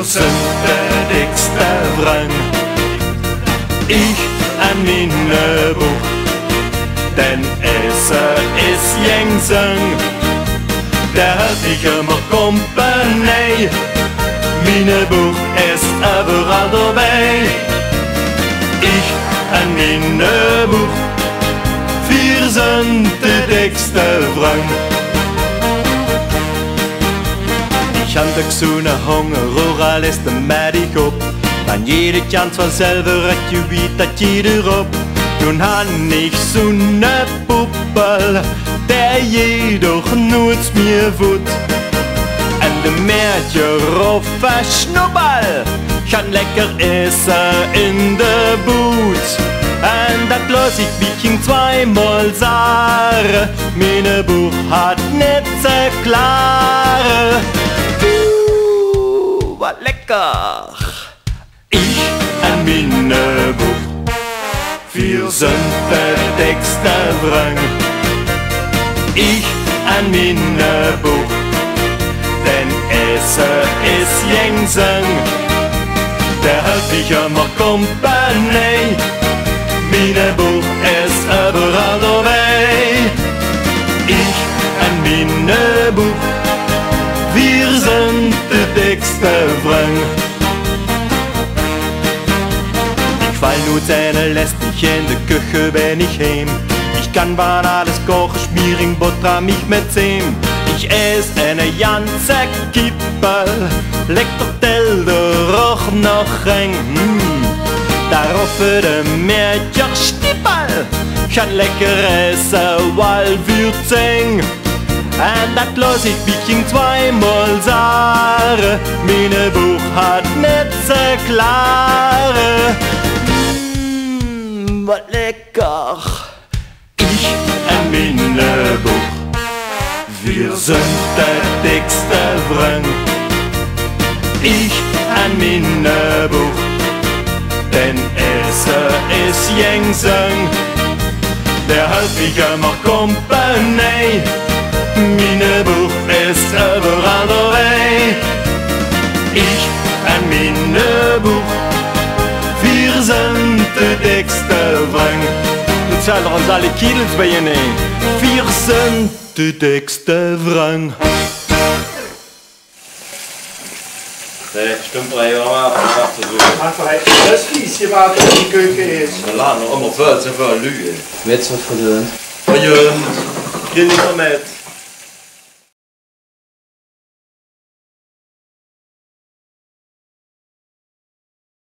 sind der dickste Wrang. Ich an meine Buch, denn es ist Jengsang. Der hat ich immer Kompanie, meine Buch ist überall dabei. Ich an meine Buch, wir sind der dickste Wrang. Ich han der gesunde Hunger, oral ist der Medic up. Wenn jede Chance von selber recht dat jeder ab. Nun han ich so ne Puppel, der jedoch nur mir wut. En de Mädchen rauf Schnubbel, kann lecker essen in de Boot. En dat los ich Biking zweimal sagen, meine Buch hat net so klar. Wat lecker! Ich an meine Buch, wir sind der dickste Wrang. Ich an meine Buch, denn es ist Jengsang. Der hat mich immer Kompanie, meine Buch ist überall dabei. Ich an meine Buch, wir sind der dickste Wrang. Ich fall nur Zähne, lässt mich in der Küche, wenn ich heim. Ich kann bald alles kochen, schmieren, butter mich mit Zähm. Ich ess eine ganze Kippel, leck doch Teller auch noch eng. Darauf für den Mädchen Stippel, kann lecker essen, weil wir zäng. En dat los ich Biking zweimal sagen, meine Buch hat net so klare. Wat lecker! Ich an meine Buch, wir sind der dickste Wrang. Ich an meine Buch, denn es ist Jengsang. Der hat mich immer Kompanie, meine Buch ist überall dabei. Ich an meine Buch, wir sind der dickste Wrang. Nu zählen uns alle Kiels bei Ihnen. Wir sind der dickste Wrang. Stimmt 3 Jahre, Einfach das Fies, was in die Küche ist. wir laden noch immer 14 für eine Lüge. Jetzt was verdient. Geh nicht mehr mit.